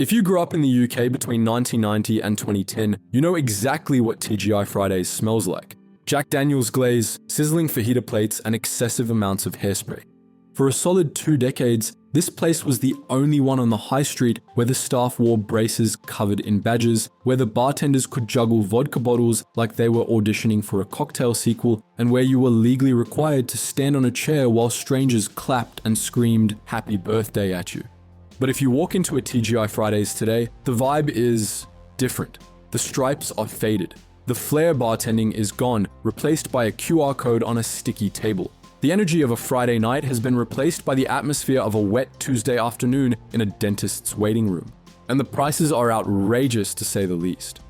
If you grew up in the UK between 1990 and 2010, you know exactly what TGI Fridays smells like. Jack Daniel's glaze, sizzling fajita plates, and excessive amounts of hairspray. For a solid 2 decades, this place was the only one on the high street where the staff wore braces covered in badges, where the bartenders could juggle vodka bottles like they were auditioning for a cocktail sequel, and where you were legally required to stand on a chair while strangers clapped and screamed "Happy Birthday" at you. But if you walk into a TGI Fridays today, the vibe is different. The stripes are faded. The flair bartending is gone, replaced by a QR code on a sticky table. The energy of a Friday night has been replaced by the atmosphere of a wet Tuesday afternoon in a dentist's waiting room. And the prices are outrageous to say the least.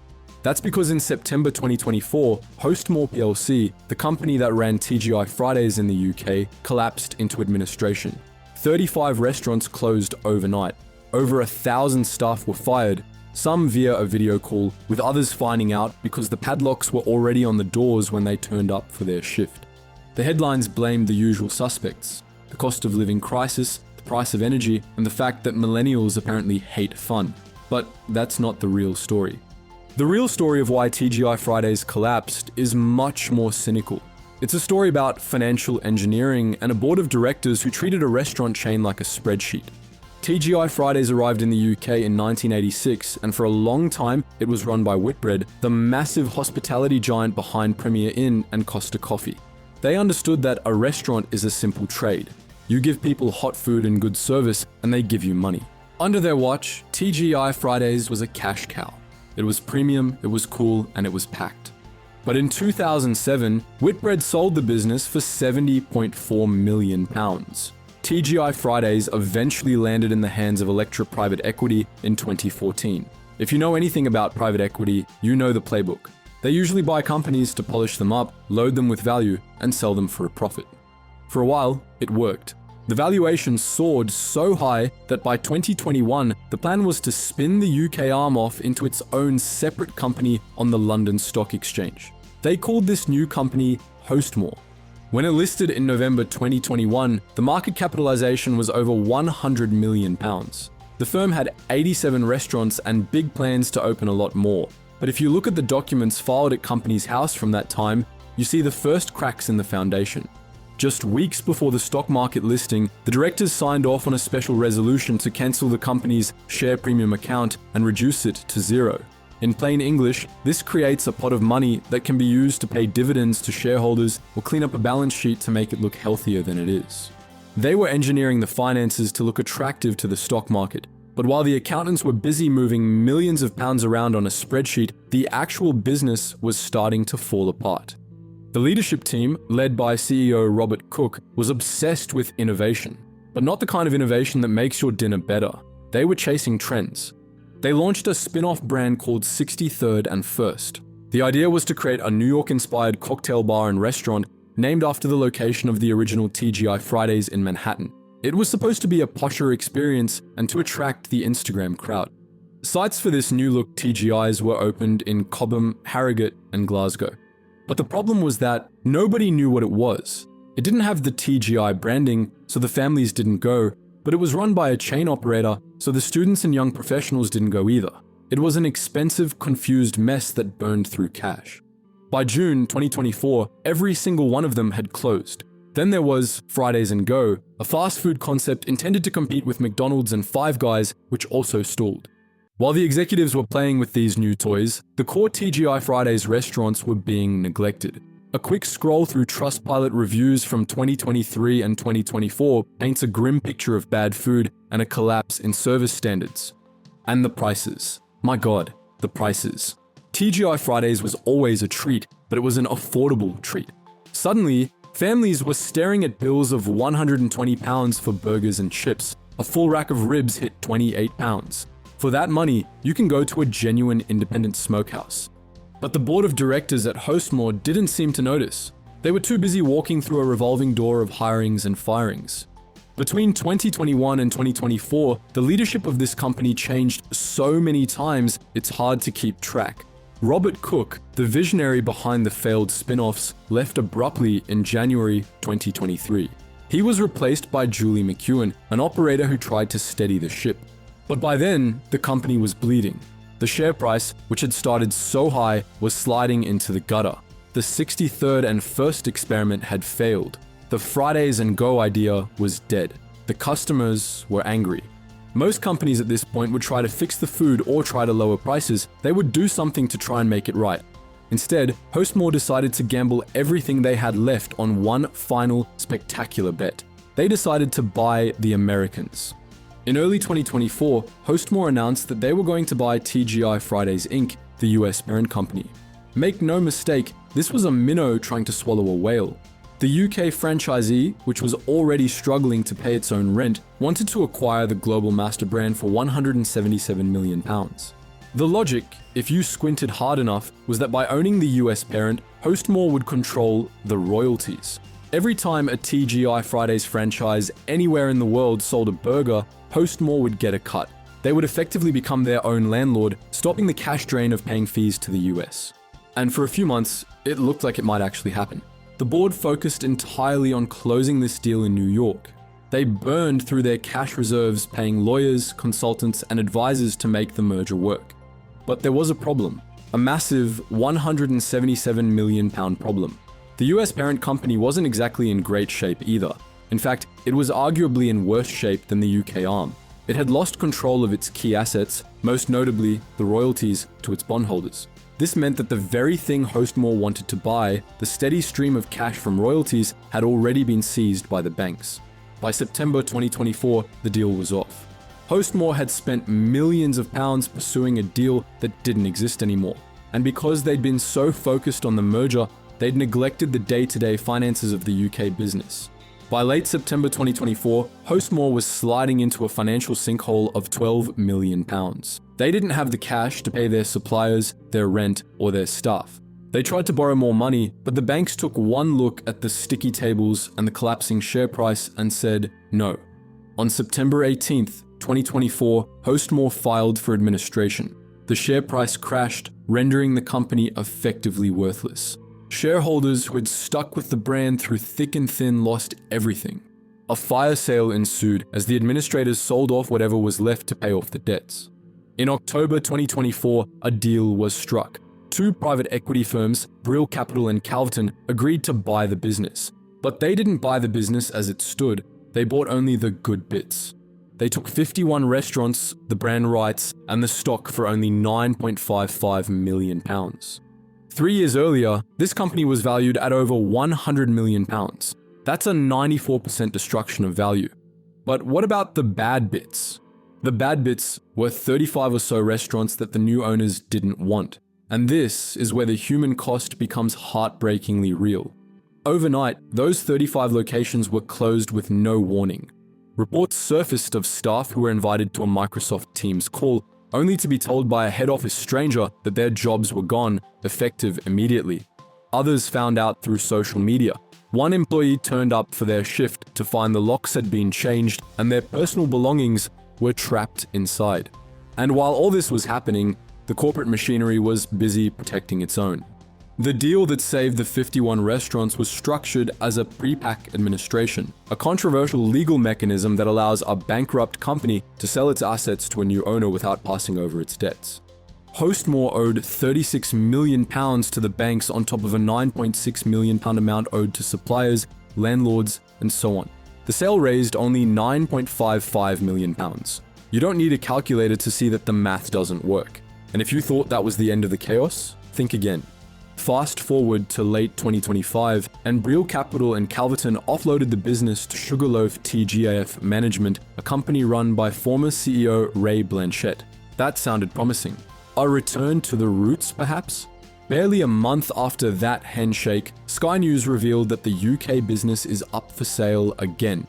That's because in September 2024, Hostmore plc, the company that ran TGI Fridays in the UK, collapsed into administration. 35 restaurants closed overnight. Over 1,000 staff were fired, some via a video call, with others finding out because the padlocks were already on the doors when they turned up for their shift. The headlines blamed the usual suspects: the cost of living crisis, the price of energy, and the fact that millennials apparently hate fun. But that's not the real story. The real story of why TGI Fridays collapsed is much more cynical. It's a story about financial engineering and a board of directors who treated a restaurant chain like a spreadsheet. TGI Fridays arrived in the UK in 1986, and for a long time it was run by Whitbread, the massive hospitality giant behind Premier Inn and Costa Coffee. They understood that a restaurant is a simple trade. You give people hot food and good service, and they give you money. Under their watch, TGI Fridays was a cash cow. It was premium, it was cool, and it was packed. But in 2007, Whitbread sold the business for £70.4 million. TGI Fridays eventually landed in the hands of Electra Private Equity in 2014. If you know anything about private equity, you know the playbook. They usually buy companies to polish them up, load them with value, and sell them for a profit. For a while, it worked. The valuation soared so high that by 2021, the plan was to spin the UK arm off into its own separate company on the London Stock Exchange. They called this new company Hostmore. When it listed in November 2021, the market capitalization was over £100 million. The firm had 87 restaurants and big plans to open a lot more. But if you look at the documents filed at Companies House from that time, you see the first cracks in the foundation. Just weeks before the stock market listing, the directors signed off on a special resolution to cancel the company's share premium account and reduce it to zero. In plain English, this creates a pot of money that can be used to pay dividends to shareholders or clean up a balance sheet to make it look healthier than it is. They were engineering the finances to look attractive to the stock market. But while the accountants were busy moving millions of pounds around on a spreadsheet, the actual business was starting to fall apart. The leadership team, led by CEO Robert Cook, was obsessed with innovation, but not the kind of innovation that makes your dinner better. They were chasing trends. They launched a spin-off brand called 63rd and First. The idea was to create a New York-inspired cocktail bar and restaurant named after the location of the original TGI Fridays in Manhattan. It was supposed to be a posher experience and to attract the Instagram crowd. Sites for this new-look TGIs were opened in Cobham, Harrogate, and Glasgow. But the problem was that nobody knew what it was. It didn't have the TGI branding, so the families didn't go, but it was run by a chain operator, so the students and young professionals didn't go either. It was an expensive, confused mess that burned through cash. By June 2024, every single one of them had closed. Then there was Fridays and Go, a fast food concept intended to compete with McDonald's and Five Guys, which also stalled. While the executives were playing with these new toys, the core TGI Fridays restaurants were being neglected. A quick scroll through Trustpilot reviews from 2023 and 2024 paints a grim picture of bad food and a collapse in service standards. And the prices. My God, the prices. TGI Fridays was always a treat, but it was an affordable treat. Suddenly, families were staring at bills of £120 for burgers and chips. A full rack of ribs hit £28. For that money, you can go to a genuine independent smokehouse. But the board of directors at Hostmore didn't seem to notice. They were too busy walking through a revolving door of hirings and firings. Between 2021 and 2024, the leadership of this company changed so many times, it's hard to keep track. Robert Cook, the visionary behind the failed spin-offs, left abruptly in January 2023. He was replaced by Julie McEwen, an operator who tried to steady the ship. But by then, the company was bleeding. The share price, which had started so high, was sliding into the gutter. The 63rd and first experiment had failed. The Fridays and Go idea was dead. The customers were angry. Most companies at this point would try to fix the food or try to lower prices. They would do something to try and make it right. Instead, Hostmore decided to gamble everything they had left on one final spectacular bet. They decided to buy the Americans. In early 2024, Hostmore announced that they were going to buy TGI Fridays Inc., the US parent company. Make no mistake, this was a minnow trying to swallow a whale. The UK franchisee, which was already struggling to pay its own rent, wanted to acquire the global master brand for £177 million. The logic, if you squinted hard enough, was that by owning the US parent, Hostmore would control the royalties. Every time a TGI Fridays franchise anywhere in the world sold a burger, Hostmore would get a cut. They would effectively become their own landlord, stopping the cash drain of paying fees to the US. And for a few months, it looked like it might actually happen. The board focused entirely on closing this deal in New York. They burned through their cash reserves paying lawyers, consultants, and advisors to make the merger work. But there was a problem. A massive £177 million problem. The US parent company wasn't exactly in great shape either. In fact, it was arguably in worse shape than the UK arm. It had lost control of its key assets, most notably the royalties to its bondholders. This meant that the very thing Hostmore wanted to buy, the steady stream of cash from royalties, had already been seized by the banks. By September 2024, the deal was off. Hostmore had spent millions of pounds pursuing a deal that didn't exist anymore. And because they'd been so focused on the merger, they'd neglected the day-to-day finances of the UK business. By late September 2024, Hostmore was sliding into a financial sinkhole of £12 million. They didn't have the cash to pay their suppliers, their rent, or their staff. They tried to borrow more money, but the banks took one look at the sticky tables and the collapsing share price and said no. On September 18th, 2024, Hostmore filed for administration. The share price crashed, rendering the company effectively worthless. Shareholders who had stuck with the brand through thick and thin lost everything. A fire sale ensued as the administrators sold off whatever was left to pay off the debts. In October 2024, a deal was struck. Two private equity firms, Brill Capital and Calverton, agreed to buy the business. But they didn't buy the business as it stood, they bought only the good bits. They took 51 restaurants, the brand rights, and the stock for only £9.55 million. 3 years earlier, this company was valued at over £100 million. That's a 94% destruction of value. But what about the bad bits? The bad bits were 35 or so restaurants that the new owners didn't want. And this is where the human cost becomes heartbreakingly real. Overnight, those 35 locations were closed with no warning. Reports surfaced of staff who were invited to a Microsoft Teams call, only to be told by a head office stranger that their jobs were gone, effective immediately. Others found out through social media. One employee turned up for their shift to find the locks had been changed and their personal belongings were trapped inside. And while all this was happening, the corporate machinery was busy protecting its own. The deal that saved the 51 restaurants was structured as a pre-pack administration, a controversial legal mechanism that allows a bankrupt company to sell its assets to a new owner without passing over its debts. Hostmore owed £36 million to the banks on top of a £9.6 million amount owed to suppliers, landlords, and so on. The sale raised only £9.55 million. You don't need a calculator to see that the math doesn't work. And if you thought that was the end of the chaos, think again. Fast forward to late 2025, and Brill Capital and Calverton offloaded the business to Sugarloaf TGIF Management, a company run by former CEO Ray Blanchette. That sounded promising. A return to the roots, perhaps? Barely a month after that handshake, Sky News revealed that the UK business is up for sale again.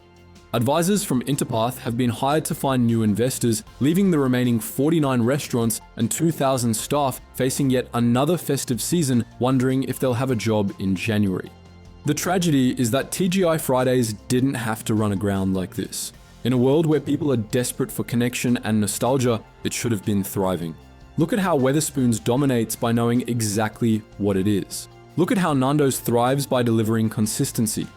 Advisors from Interpath have been hired to find new investors, leaving the remaining 49 restaurants and 2,000 staff facing yet another festive season, wondering if they'll have a job in January. The tragedy is that TGI Fridays didn't have to run aground like this. In a world where people are desperate for connection and nostalgia, it should have been thriving. Look at how Wetherspoons dominates by knowing exactly what it is. Look at how Nando's thrives by delivering consistency.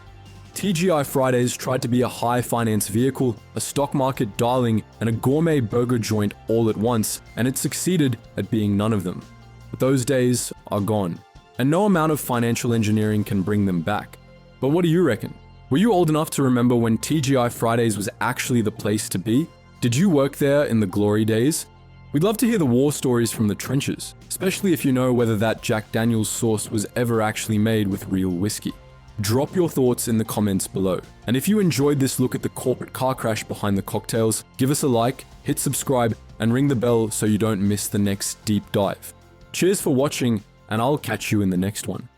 TGI Fridays tried to be a high finance vehicle, a stock market darling, and a gourmet burger joint all at once, and it succeeded at being none of them. But those days are gone, and no amount of financial engineering can bring them back. But what do you reckon? Were you old enough to remember when TGI Fridays was actually the place to be? Did you work there in the glory days? We'd love to hear the war stories from the trenches, especially if you know whether that Jack Daniel's sauce was ever actually made with real whiskey. Drop your thoughts in the comments below. And if you enjoyed this look at the corporate car crash behind the cocktails, give us a like, hit subscribe, and ring the bell so you don't miss the next deep dive. Cheers for watching, and I'll catch you in the next one.